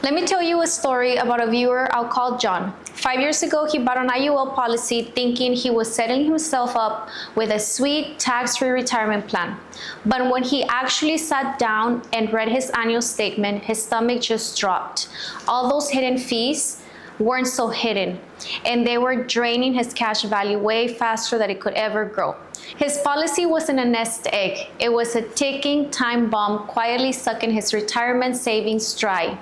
Let me tell you a story about a viewer I'll call John. 5 years ago, he bought an IUL policy thinking he was setting himself up with a sweet tax-free retirement plan. But when he actually sat down and read his annual statement, his stomach just dropped. All those hidden fees weren't so hidden, and they were draining his cash value way faster than it could ever grow. His policy wasn't a nest egg. It was a ticking time bomb quietly sucking his retirement savings dry.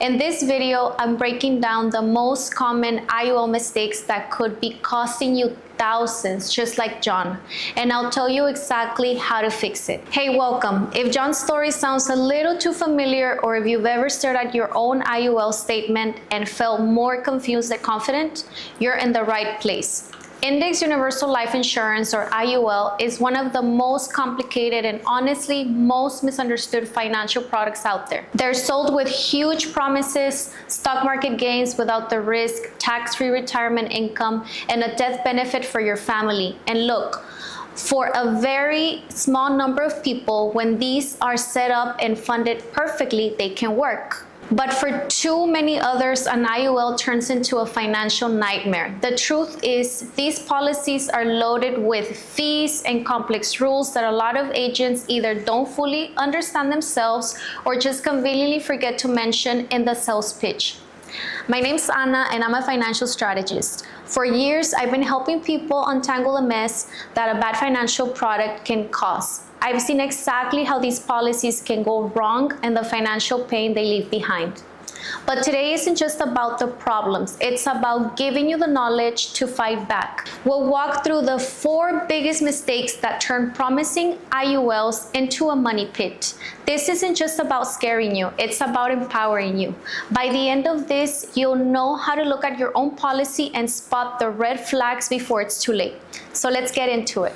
In this video, I'm breaking down the most common IUL mistakes that could be costing you thousands, just like John. And I'll tell you exactly how to fix it. Hey, welcome. If John's story sounds a little too familiar, or if you've ever stared at your own IUL statement and felt more confused than confident, you're in the right place. Index Universal Life Insurance, or IUL, is one of the most complicated and honestly most misunderstood financial products out there. They're sold with huge promises, stock market gains without the risk, tax-free retirement income, and a death benefit for your family. And look, for a very small number of people, when these are set up and funded perfectly, they can work. But for too many others, an IUL turns into a financial nightmare. The truth is, these policies are loaded with fees and complex rules that a lot of agents either don't fully understand themselves or just conveniently forget to mention in the sales pitch. My name's Anna, and I'm a financial strategist. For years, I've been helping people untangle the mess that a bad financial product can cause. I've seen exactly how these policies can go wrong and the financial pain they leave behind. But today isn't just about the problems, it's about giving you the knowledge to fight back. We'll walk through the 4 biggest mistakes that turn promising IULs into a money pit. This isn't just about scaring you, it's about empowering you. By the end of this, you'll know how to look at your own policy and spot the red flags before it's too late. So let's get into it.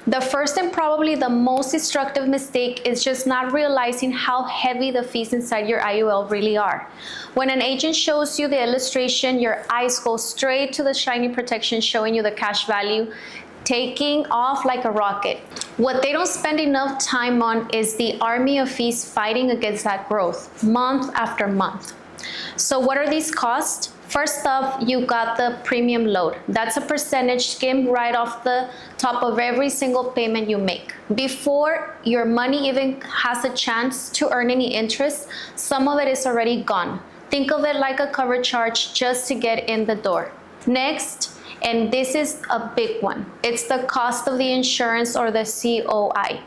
The first and probably the most destructive mistake is just not realizing how heavy the fees inside your IUL really are. When an agent shows you the illustration, your eyes go straight to the shiny protection showing you the cash value, taking off like a rocket. What they don't spend enough time on is the army of fees fighting against that growth, month after month. So what are these costs? First up, you got the premium load. That's a percentage skimmed right off the top of every single payment you make. Before your money even has a chance to earn any interest, some of it is already gone. Think of it like a cover charge just to get in the door. Next, and this is a big one, it's the cost of the insurance, or the COI.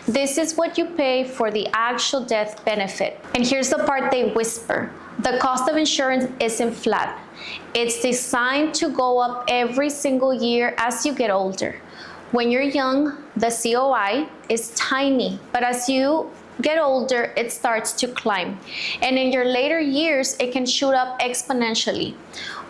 This is what you pay for the actual death benefit. And here's the part they whisper. The cost of insurance isn't flat. It's designed to go up every single year as you get older. When you're young, the COI is tiny, but as you get older, it starts to climb. And in your later years, it can shoot up exponentially.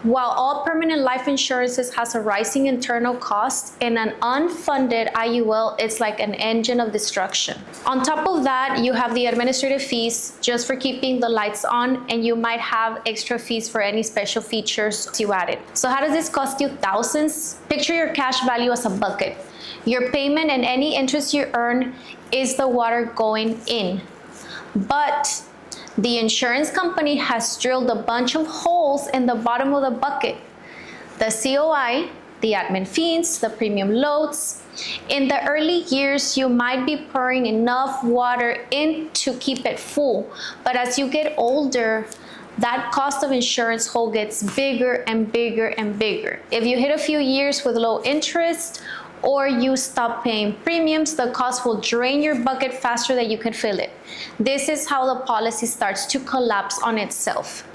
While all permanent life insurances has a rising internal cost, in an unfunded IUL, it's like an engine of destruction. On top of that, you have the administrative fees just for keeping the lights on, and you might have extra fees for any special features you added. So how does this cost you thousands? Picture your cash value as a bucket. Your payment and any interest you earn is the water going in. But the insurance company has drilled a bunch of holes in the bottom of the bucket. The COI, the admin fees, the premium loads. In the early years, you might be pouring enough water in to keep it full. But as you get older, that cost of insurance hole gets bigger and bigger and bigger. If you hit a few years with low interest, or you stop paying premiums, the cost will drain your bucket faster than you can fill it. This is how the policy starts to collapse on itself.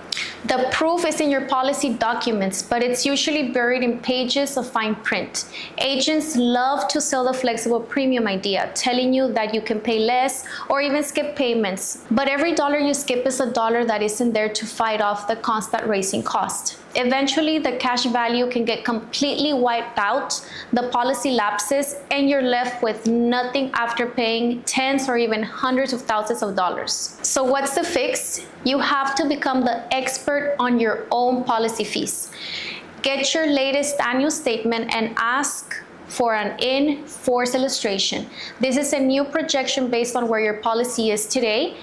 The proof is in your policy documents, but it's usually buried in pages of fine print. Agents love to sell the flexible premium idea, telling you that you can pay less or even skip payments. But every dollar you skip is a dollar that isn't there to fight off the constant raising cost. Eventually, the cash value can get completely wiped out, the policy lapses, and you're left with nothing after paying tens or even hundreds of thousands of dollars. So what's the fix? You have to become the expert on your own policy fees. Get your latest annual statement and ask for an in-force illustration. This is a new projection based on where your policy is today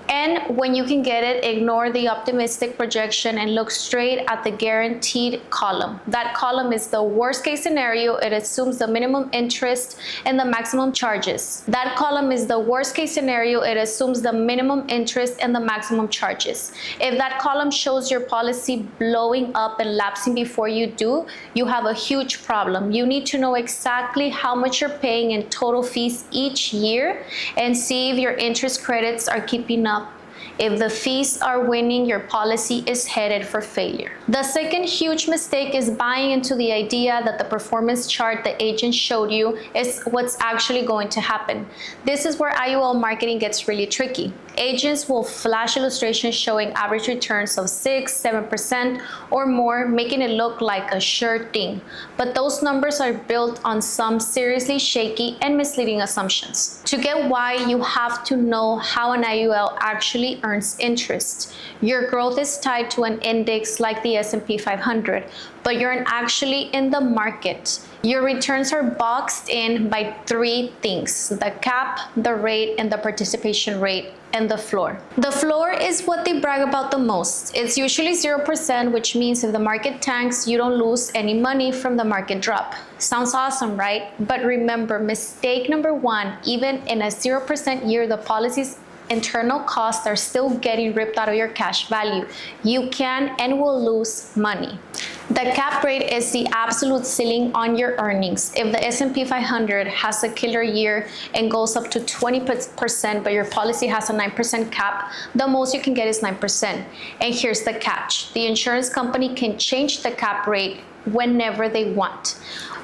And when you can get it, ignore the optimistic projection and look straight at the guaranteed column. That column is the worst case scenario. It assumes the minimum interest and the maximum charges. That column is the worst case scenario. It assumes the minimum interest and the maximum charges. If that column shows your policy blowing up and lapsing before you do, you have a huge problem. You need to know exactly how much you're paying in total fees each year and see if your interest credits are keeping up. If the fees are winning, your policy is headed for failure. The second huge mistake is buying into the idea that the performance chart the agent showed you is what's actually going to happen. This is where IUL marketing gets really tricky. Agents will flash illustrations showing average returns of 6-7% or more, making it look like a sure thing. But those numbers are built on some seriously shaky and misleading assumptions. To get why, you have to know how an IUL actually earns interest. Your growth is tied to an index like the S&P 500, but you're actually in the market. Your returns are boxed in by three things: the cap, the rate, and the participation rate, and the floor. The floor is what they brag about the most. It's usually 0%, which means if the market tanks, you don't lose any money from the market drop. Sounds awesome, right? But remember, mistake number one, even in a 0% year, the policy's internal costs are still getting ripped out of your cash value. You can and will lose money. The cap rate is the absolute ceiling on your earnings. If the S&P 500 has a killer year and goes up to 20%, but your policy has a 9% cap, the most you can get is 9%. And here's the catch: the insurance company can change the cap rate whenever they want.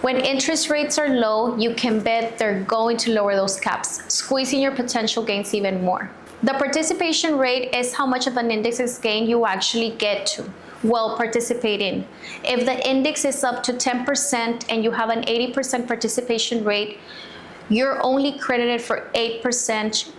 When interest rates are low, you can bet they're going to lower those caps, squeezing your potential gains even more. The participation rate is how much of an index's gain you actually get to, well, participate in. If the index is up to 10% and you have an 80% participation rate, you're only credited for 8%,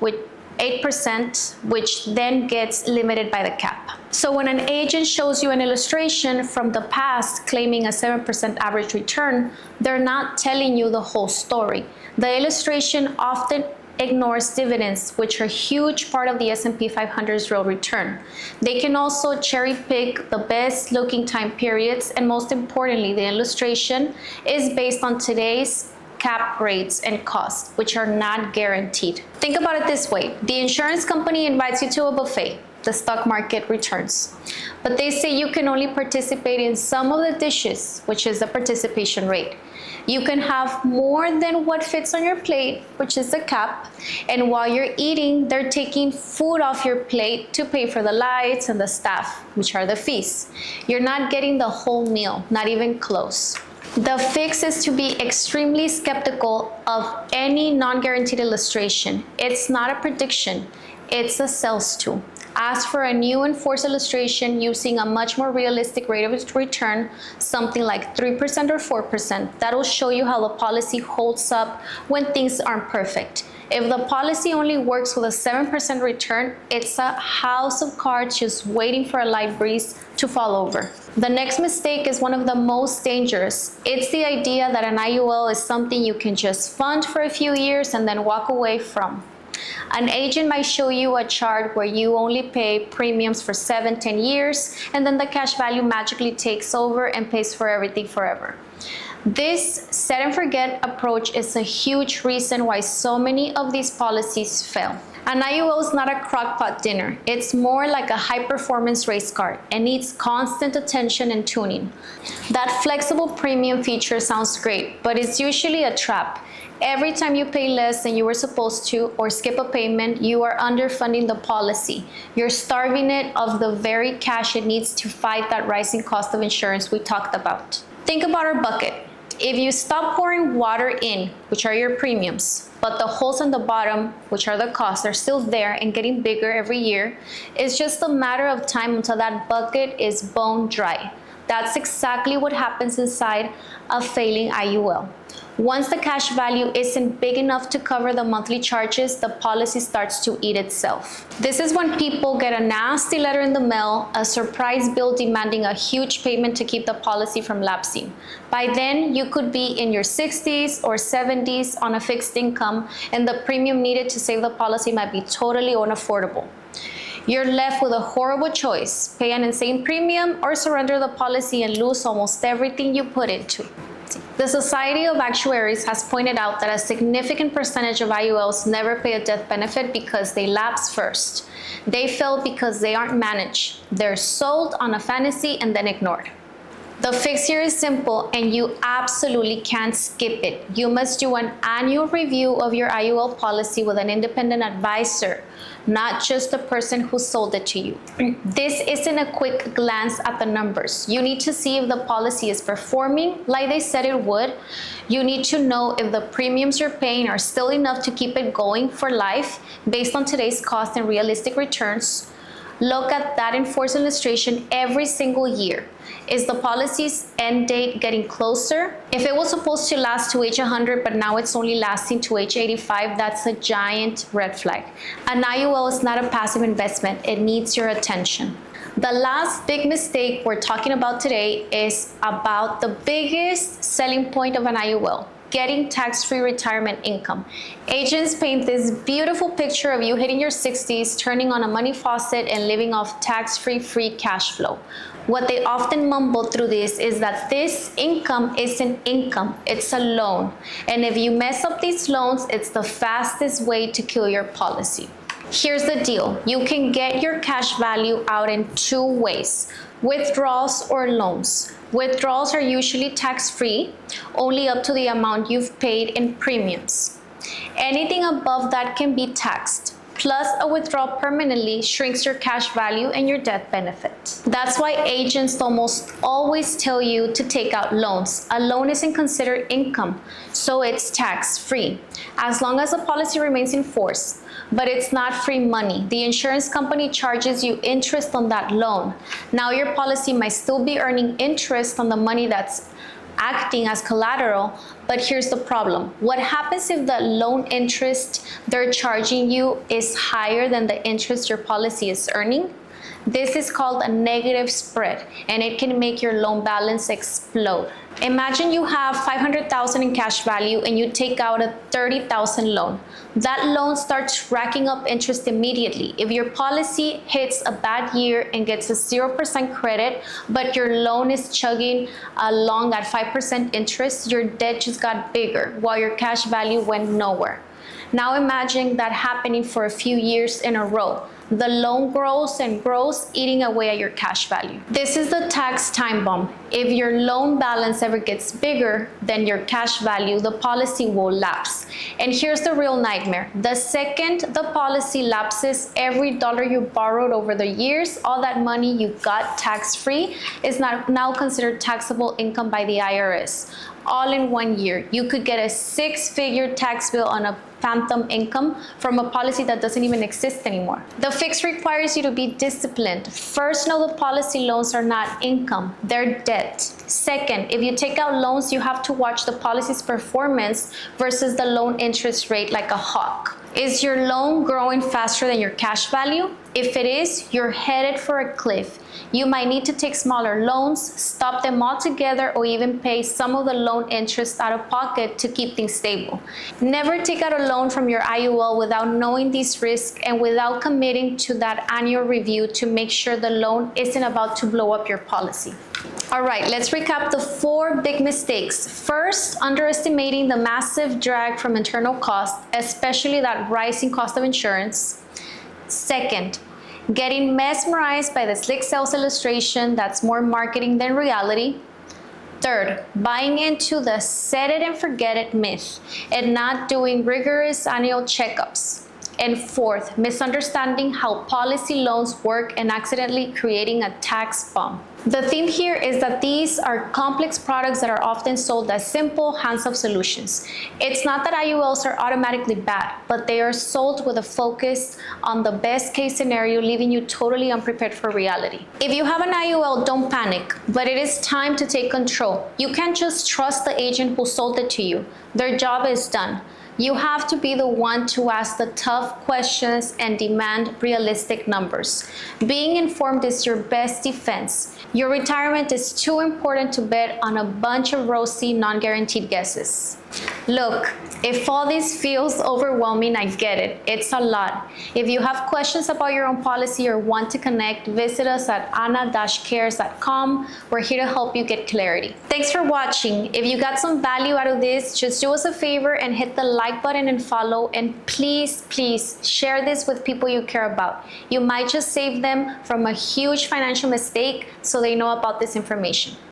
which then gets limited by the cap. So when an agent shows you an illustration from the past claiming a 7% average return, they're not telling you the whole story. The illustration often ignores dividends, which are a huge part of the S&P 500's real return. They can also cherry pick the best looking time periods, and most importantly, the illustration is based on today's cap rates and costs, which are not guaranteed. Think about it this way: the insurance company invites you to a buffet, the stock market returns, but they say you can only participate in some of the dishes, which is the participation rate. You can have more than what fits on your plate, which is the cap, and while you're eating, they're taking food off your plate to pay for the lights and the staff, which are the fees. You're not getting the whole meal, not even close. The fix is to be extremely skeptical of any non-guaranteed illustration. It's not a prediction, it's a sales tool. Ask for a new and forced illustration using a much more realistic rate of return, something like 3% or 4%. That'll show you how the policy holds up when things aren't perfect. If the policy only works with a 7% return, it's a house of cards just waiting for a light breeze to fall over. The next mistake is one of the most dangerous. It's the idea that an IUL is something you can just fund for a few years and then walk away from. An agent might show you a chart where you only pay premiums for 7-10 years, and then the cash value magically takes over and pays for everything forever. This set and forget approach is a huge reason why so many of these policies fail. An IUL is not a crockpot dinner. It's more like a high-performance race car and needs constant attention and tuning. That flexible premium feature sounds great, but it's usually a trap. Every time you pay less than you were supposed to or skip a payment, you are underfunding the policy. You're starving it of the very cash it needs to fight that rising cost of insurance we talked about. Think about our bucket. If you stop pouring water in, which are your premiums, but the holes on the bottom, which are the costs, are still there and getting bigger every year, it's just a matter of time until that bucket is bone dry. That's exactly what happens inside a failing IUL. Once the cash value isn't big enough to cover the monthly charges, the policy starts to eat itself. This is when people get a nasty letter in the mail, a surprise bill demanding a huge payment to keep the policy from lapsing. By then, you could be in your 60s or 70s on a fixed income, and the premium needed to save the policy might be totally unaffordable. You're left with a horrible choice: pay an insane premium or surrender the policy and lose almost everything you put into. The Society of Actuaries has pointed out that a significant percentage of IULs never pay a death benefit because they lapse first. They fail because they aren't managed. They're sold on a fantasy and then ignored. The fix here is simple, and you absolutely can't skip it. You must do an annual review of your IUL policy with an independent advisor, not just the person who sold it to you. This isn't a quick glance at the numbers. You need to see if the policy is performing like they said it would. You need to know if the premiums you're paying are still enough to keep it going for life based on today's cost and realistic returns. Look at that enforced illustration every single year. Is the policy's end date getting closer? If it was supposed to last to age 100, but now it's only lasting to age 85, that's a giant red flag. An IUL is not a passive investment. It needs your attention. The last big mistake we're talking about today is about the biggest selling point of an IUL: getting tax-free retirement income. Agents paint this beautiful picture of you hitting your 60s, turning on a money faucet, and living off tax-free free cash flow. What they often mumble through this is that this income isn't income, it's a loan. And if you mess up these loans, it's the fastest way to kill your policy. Here's the deal: you can get your cash value out in two ways: withdrawals or loans. Withdrawals are usually tax-free, only up to the amount you've paid in premiums. Anything above that can be taxed. Plus, a withdrawal permanently shrinks your cash value and your death benefit. That's why agents almost always tell you to take out loans. A loan isn't considered income, so it's tax-free, as long as the policy remains in force. But it's not free money. The insurance company charges you interest on that loan. Now your policy might still be earning interest on the money that's acting as collateral, but here's the problem. What happens if the loan interest they're charging you is higher than the interest your policy is earning? This is called a negative spread, and it can make your loan balance explode. Imagine you have $500,000 in cash value and you take out a $30,000 loan. That loan starts racking up interest immediately. If your policy hits a bad year and gets a 0% credit, but your loan is chugging along at 5% interest, your debt just got bigger while your cash value went nowhere. Now imagine that happening for a few years in a row. The loan grows and grows, eating away at your cash value. This is the tax time bomb. If your loan balance ever gets bigger than your cash value, the policy will lapse. And here's the real nightmare. The second the policy lapses, every dollar you borrowed over the years, all that money you got tax-free, is now considered taxable income by the IRS. All in 1 year. You could get a 6-figure tax bill on a phantom income from a policy that doesn't even exist anymore. The fix requires you to be disciplined. First, know the policy loans are not income, they're debt. Second, if you take out loans, you have to watch the policy's performance versus the loan interest rate like a hawk. Is your loan growing faster than your cash value? If it is, you're headed for a cliff. You might need to take smaller loans, stop them altogether, or even pay some of the loan interest out of pocket to keep things stable. Never take out a loan from your IUL without knowing these risks and without committing to that annual review to make sure the loan isn't about to blow up your policy. All right, let's recap the 4 big mistakes. First, underestimating the massive drag from internal costs, especially that rising cost of insurance. Second, getting mesmerized by the slick sales illustration that's more marketing than reality. Third, buying into the set it and forget it myth and not doing rigorous annual checkups. And fourth, misunderstanding how policy loans work and accidentally creating a tax bomb. The theme here is that these are complex products that are often sold as simple, hands-off solutions. It's not that IULs are automatically bad, but they are sold with a focus on the best case scenario, leaving you totally unprepared for reality. If you have an IUL, don't panic, but it is time to take control. You can't just trust the agent who sold it to you. Their job is done. You have to be the one to ask the tough questions and demand realistic numbers. Being informed is your best defense. Your retirement is too important to bet on a bunch of rosy, non-guaranteed guesses. Look, if all this feels overwhelming, I get it. It's a lot. If you have questions about your own policy or want to connect, visit us at ana-cares.com. We're here to help you get clarity. Thanks for watching. If you got some value out of this, just do us a favor and hit the like button and follow. And please, please share this with people you care about. You might just save them from a huge financial mistake, so they know about this information.